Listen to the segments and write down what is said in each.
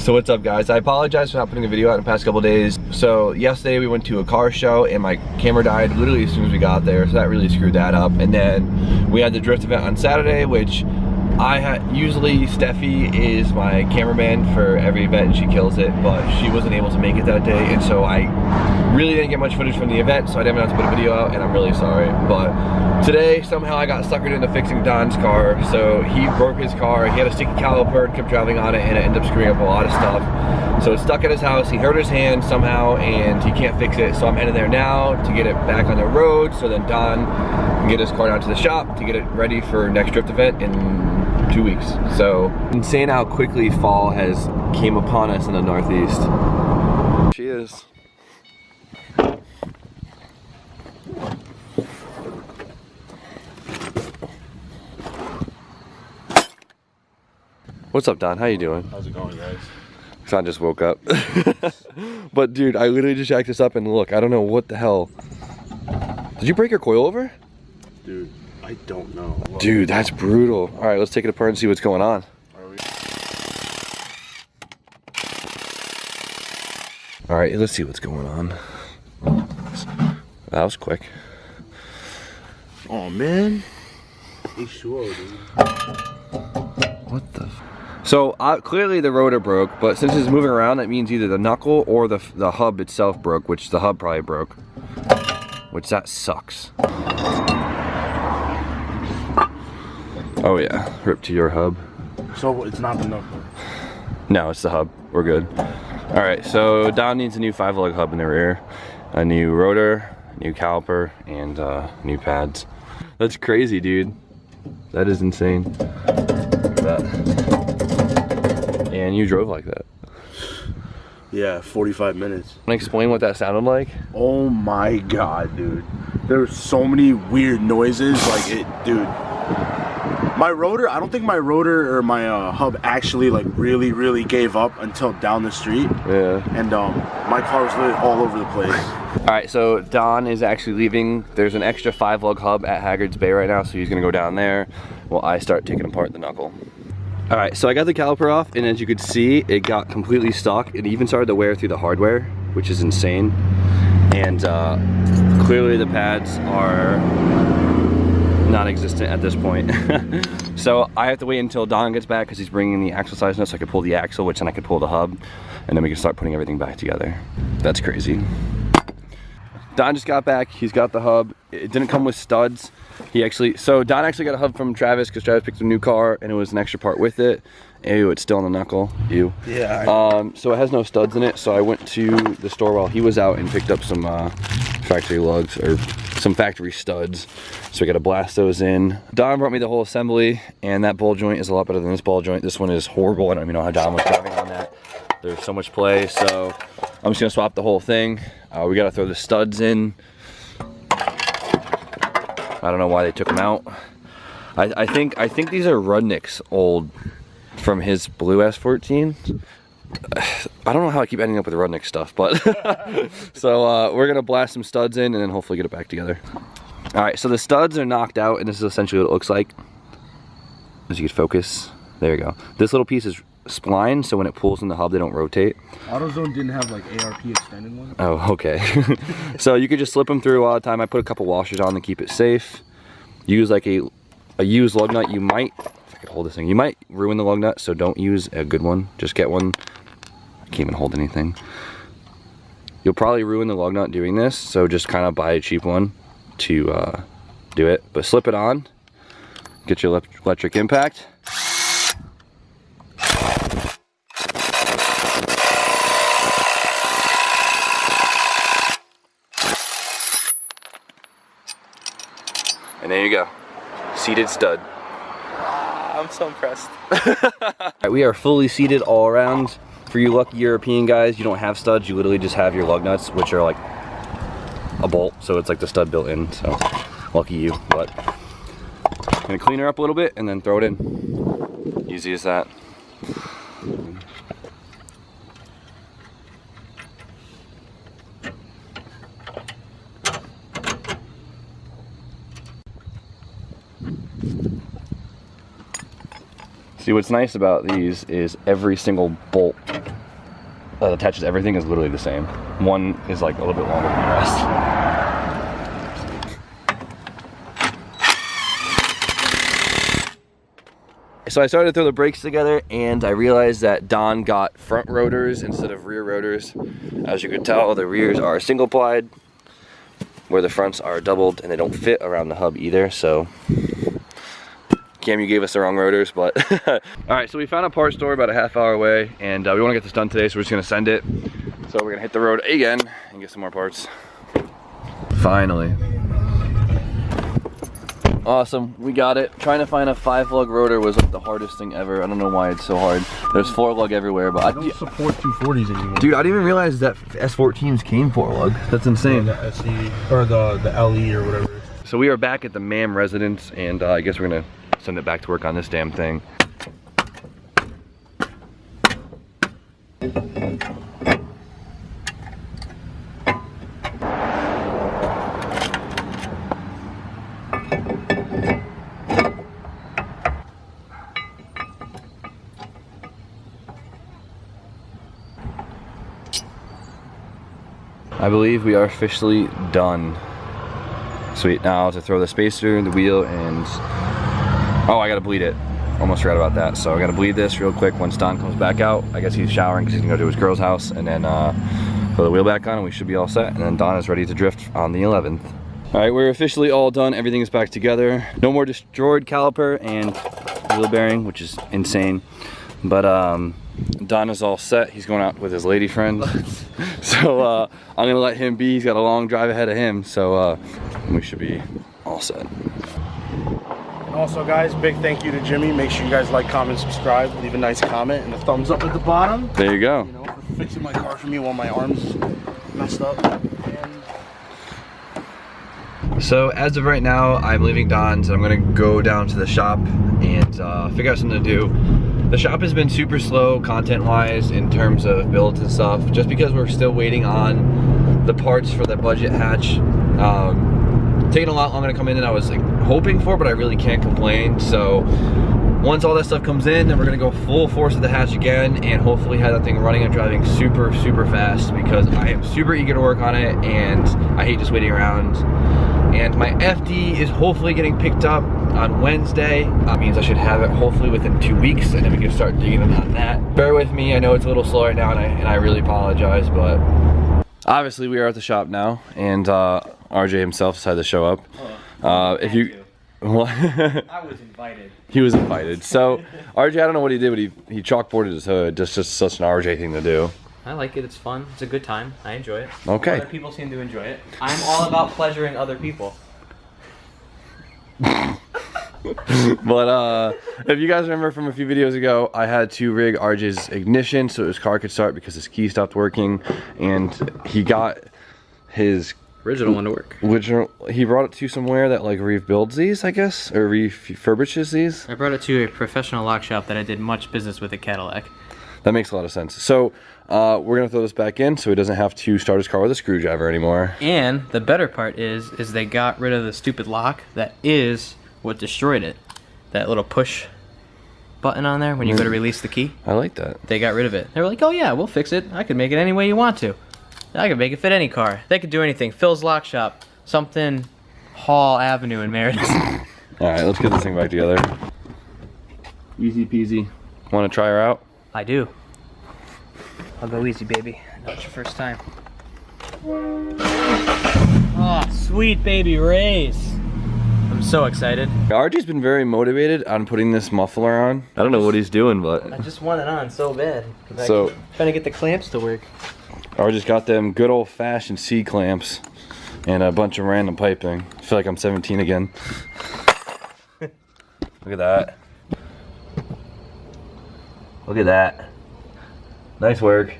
So what's up guys? I apologize for not putting a video out in the past couple days. So yesterday we went to a car show and my camera died literally as soon as we got there, so that really screwed that up. And then we had the drift event on Saturday, which usually Steffi is my cameraman for every event and she kills it, but she wasn't able to make it that day, and so I really didn't get much footage from the event, so I didn't have to put a video out, and I'm really sorry. But today somehow I got suckered into fixing Don's car. So he broke his car, he had a sticky caliper and kept driving on it, and it ended up screwing up a lot of stuff. So it's stuck at his house, he hurt his hand somehow and he can't fix it, so I'm heading there now to get it back on the road so then Don can get his car down to the shop to get it ready for next drift event in 2 weeks. So insane how quickly fall has came upon us in the Northeast. She is. What's up, Don? How you doing? How's it going, guys? Son just woke up. But dude, I literally just jacked this up and look, I don't know what the hell. Did you break your coil over? Dude, I don't know. Dude, that's brutal. All right, let's take it apart and see what's going on. All right, let's see what's going on. That was quick. Oh man. Hey, sure, dude. What the? So clearly the rotor broke, but since it's moving around, that means either the knuckle or the hub itself broke, which the hub probably broke. Which that sucks. Oh yeah, rip to your hub. So it's not the knuckle? No, it's the hub. We're good. All right, so Don needs a new 5-lug hub in the rear, a new rotor, a new caliper, and new pads. That's crazy, dude. That is insane. Look at that. And you drove like that. Yeah, 45 minutes. Can I explain what that sounded like? Oh my god, dude. There were so many weird noises, like it, dude. My rotor, I don't think my rotor or my hub actually like really gave up until down the street. Yeah. And my car was literally all over the place. All right, so Don is actually leaving. There's an extra 5-lug hub at Haggard's Bay right now, so he's gonna go down there while I start taking apart the knuckle. All right, so I got the caliper off, and as you could see, it got completely stuck. It even started to wear through the hardware, which is insane. And clearly the pads are non-existent at this point. So I have to wait until Don gets back because he's bringing the axle size nuts so I could pull the axle, which then I could pull the hub, and then we can start putting everything back together. That's crazy. Don just got back, he's got the hub. It didn't come with studs. So Don actually got a hub from Travis because Travis picked a new car and it was an extra part with it. Ew, it's still on the knuckle, ew. Yeah. So it has no studs in it, so I went to the store while he was out and picked up some factory lugs, or some factory studs. So we gotta blast those in. Don brought me the whole assembly, and that ball joint is a lot better than this ball joint. This one is horrible. I don't even know how Don was driving on that. There's so much play, so I'm just gonna swap the whole thing. We gotta throw the studs in. I don't know why they took them out. I think these are Rudnick's old from his blue S14. I don't know how I keep ending up with Rudnick stuff, but so we're gonna blast some studs in and then hopefully get it back together. All right, so the studs are knocked out, and this is essentially what it looks like. As you can focus, there you go. This little piece is spline, so when it pulls in the hub, they don't rotate. AutoZone didn't have like ARP extended one. Oh, okay. So you could just slip them through all the time. I put a couple washers on to keep it safe. Use like a used lug nut. You might, if I could hold this thing, you might ruin the lug nut, so don't use a good one. Just get one. I can't even hold anything. You'll probably ruin the lug nut doing this, so just kind of buy a cheap one to do it. But slip it on, get your electric impact. And there you go, seated stud. I'm so impressed. We are fully seated all around. For you lucky European guys, you don't have studs, you literally just have your lug nuts, which are like a bolt, so it's like the stud built in, so lucky you. But I'm gonna clean her up a little bit and then throw it in. Easy as that. See, what's nice about these is every single bolt that attaches everything is literally the same. One is like a little bit longer than the rest. So I started to throw the brakes together and I realized that Don got front rotors instead of rear rotors. As you can tell, the rears are single plied, where the fronts are doubled, and they don't fit around the hub either. So Cam, you gave us the wrong rotors, but all right, so we found a parts store about a half-hour away, and we want to get this done today, so we're just gonna send it. So we're gonna hit the road again and get some more parts. Finally. Awesome, we got it. Trying to find a 5-lug rotor was like the hardest thing ever. I don't know why it's so hard. There's 4-lug everywhere, but I don't support 240s anymore. Dude, I didn't even realize that S14s came 4-lug. That's insane. The SE or the LE or whatever. So we are back at the MAM residence, and I guess we're gonna send it back to work on this damn thing. I believe we are officially done. Sweet, now to throw the spacer, the wheel, and oh, I gotta bleed it. Almost forgot about that. So I gotta bleed this real quick once Don comes back out. I guess he's showering because he's gonna go to his girl's house, and then put the wheel back on and we should be all set. And then Don is ready to drift on the 11th. All right, we're officially all done. Everything is back together. No more destroyed caliper and wheel bearing, which is insane. But Don is all set. He's going out with his lady friend. So I'm gonna let him be. He's got a long drive ahead of him. So we should be all set. And also guys, big thank you to Jimmy. Make sure you guys like, comment, subscribe, leave a nice comment and a thumbs up at the bottom. There you go. You know, for fixing my car for me while my arm's messed up. So as of right now, I'm leaving Don's. I'm gonna go down to the shop and figure out something to do. The shop has been super slow content-wise in terms of builds and stuff, just because we're still waiting on the parts for the budget hatch. Taking a lot longer to come in than I was like hoping for, but I really can't complain. So once all that stuff comes in, then we're gonna go full force at the hatch again and hopefully have that thing running and driving super, super fast, because I am super eager to work on it and I hate just waiting around. And my FD is hopefully getting picked up on Wednesday. That means I should have it hopefully within 2 weeks, and then we can start digging in on that. Bear with me, I know it's a little slow right now, and I really apologize, but obviously we are at the shop now, and RJ himself decided to show up. If you, well, I was invited. He was invited. So RJ, I don't know what he did, but he chalkboarded his hood. Just such an RJ thing to do. I like it, it's fun, it's a good time, I enjoy it. Okay. Other people seem to enjoy it. I'm all about pleasuring other people. But if you guys remember from a few videos ago, I had to rig RJ's ignition so his car could start because his key stopped working, and he got his Original one to work. He brought it to somewhere that like rebuilds these, I guess, or refurbishes these. I brought it to a professional lock shop that I did much business with at Cadillac. That makes a lot of sense. So we're gonna throw this back in so he doesn't have to start his car with a screwdriver anymore. And the better part is they got rid of the stupid lock that is what destroyed it. That little push button on there when you go to release the key. I like that. They got rid of it. They were like, oh yeah, we'll fix it. I can make it any way you want to. I can make it fit any car. They could do anything. Phil's Lock Shop, something Hall Avenue in Meredith. All right, let's get this thing back together. Easy peasy. Want to try her out? I do. I'll go easy, baby. I know it's your first time. Oh, sweet baby race. I'm so excited. RJ's been very motivated on putting this muffler on. I don't know what he's doing, but I just want it on so bad. So trying to get the clamps to work. RJ's got them good old-fashioned C-clamps and a bunch of random piping. I feel like I'm 17 again. Look at that. Look at that. Nice work.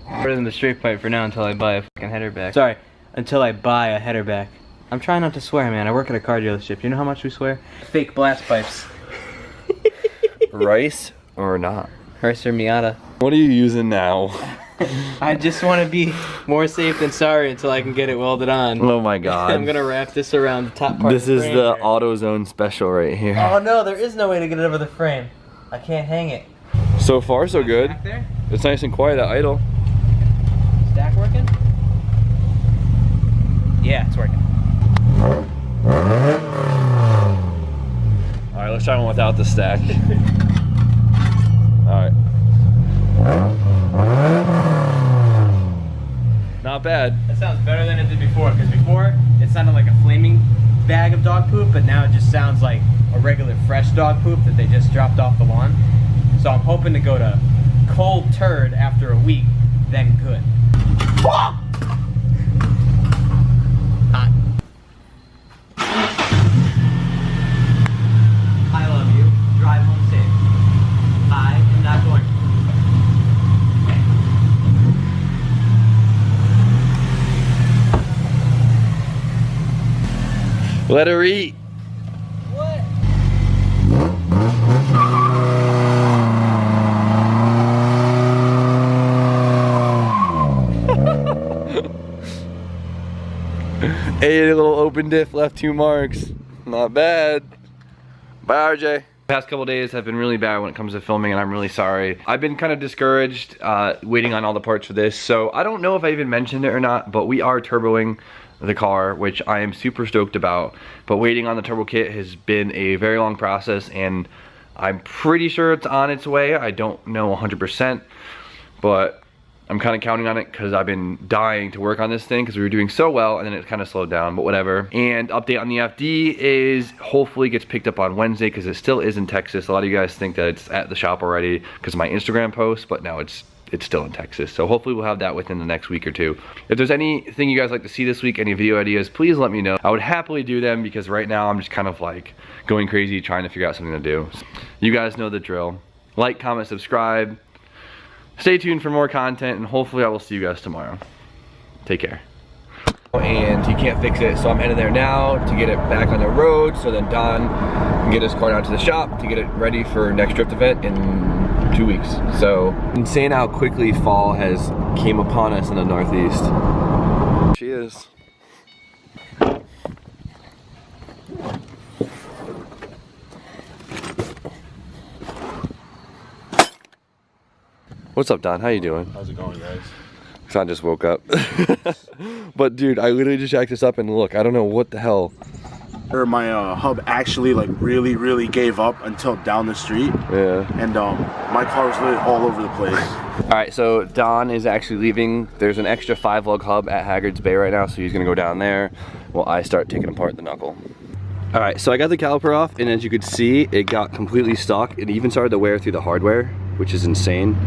Better than the straight pipe for now until I buy a fucking header back. Sorry, until I buy a header back. I'm trying not to swear, man. I work at a car dealership. You know how much we swear? Fake blast pipes. Rice or not? Rice or Miata. What are you using now? I just want to be more safe than sorry until I can get it welded on. Oh my god. I'm gonna wrap this around the top part This of the is frame the here. AutoZone special right here. Oh no, there is no way to get it over the frame. I can't hang it. So far so good. Back there? It's nice and quiet at idle. stack working? Yeah, it's working. All right, let's try one without the stack. All right. Not bad. That sounds better than it did before, because before it sounded like a flaming bag of dog poop, but now it just sounds like a regular fresh dog poop that they just dropped off the lawn. So I'm hoping to go to cold turd after a week, then good. Hot. I love you. Drive home safe. I am not going. Let her eat. What? Ate a little open diff, left 2 marks. Not bad. Bye, RJ. Past couple days have been really bad when it comes to filming, and I'm really sorry. I've been kind of discouraged waiting on all the parts for this, so I don't know if I even mentioned it or not, but we are turboing the car, which I am super stoked about. But waiting on the turbo kit has been a very long process, and I'm pretty sure it's on its way. I don't know 100%, but I'm kind of counting on it because I've been dying to work on this thing because we were doing so well, and then it kind of slowed down, but whatever. And update on the FD is hopefully gets picked up on Wednesday because it still is in Texas. A lot of you guys think that it's at the shop already because of my Instagram post, but no, it's still in Texas. So hopefully we'll have that within the next week or two. If there's anything you guys like to see this week, any video ideas, please let me know. I would happily do them because right now I'm just kind of like going crazy trying to figure out something to do. You guys know the drill. Like, comment, subscribe. Stay tuned for more content, and hopefully I will see you guys tomorrow. Take care. And he can't fix it, so I'm heading there now to get it back on the road so then Don can get his car down to the shop to get it ready for next drift event in 2 weeks. So insane how quickly fall has came upon us in the Northeast. She is. What's up, Don? How you doing? How's it going, guys? Son just woke up. But dude, I literally just jacked this up and look, I don't know what the hell. My hub actually like really gave up until down the street. Yeah. And my car was literally all over the place. All right, so Don is actually leaving. There's an extra 5-lug hub at Haggard's Bay right now, so he's gonna go down there while I start taking apart the knuckle. All right, so I got the caliper off, and as you could see, it got completely stuck. It even started to wear through the hardware, which is insane.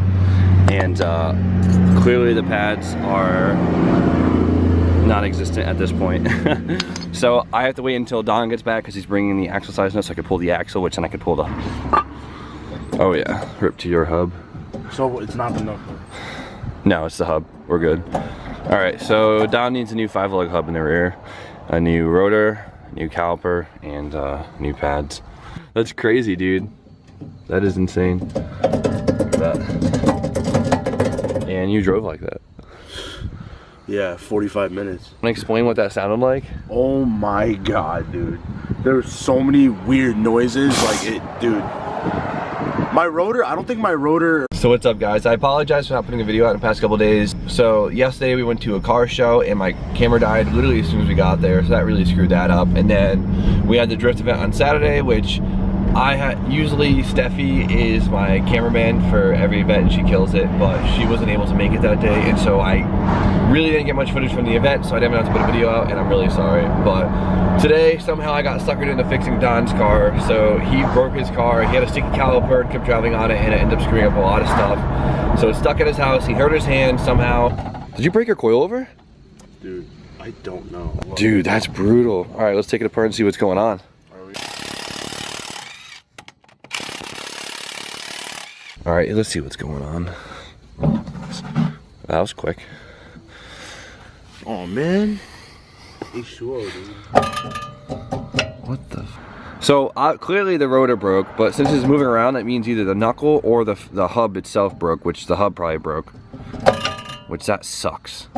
And clearly the pads are non-existent at this point. So I have to wait until Don gets back because he's bringing the axle size nuts so I could pull the axle, which then I could pull the... Oh yeah, rip to your hub. So it's not the knuckle? No, it's the hub. We're good. All right, so Don needs a new 5-lug hub in the rear, a new rotor, new caliper, and new pads. That's crazy, dude. That is insane. Look at that. And you drove like that. Yeah, 45 minutes. Wanna explain what that sounded like? Oh my god, dude. There's so many weird noises, like it, dude. My rotor, I don't think my rotor... So what's up, guys? I apologize for not putting a video out in the past couple days. So yesterday we went to a car show and my camera died literally as soon as we got there, so that really screwed that up. And then we had the drift event on Saturday, which usually Steffi is my cameraman for every event and she kills it, but she wasn't able to make it that day, and so I really didn't get much footage from the event, so I didn't have to put a video out, and I'm really sorry. But today, somehow I got suckered into fixing Don's car. So he broke his car, he had a sticky caliper and kept driving on it, and it ended up screwing up a lot of stuff. So it's stuck at his house, he hurt his hand somehow. Did you break your coil over? Dude, I don't know. Dude, that's brutal. All right, let's take it apart and see what's going on. All right, let's see what's going on. That was quick. Oh man. He's sure, dude. What the? So clearly the rotor broke, but since it's moving around, that means either the knuckle or the hub itself broke, which the hub probably broke. Which that sucks.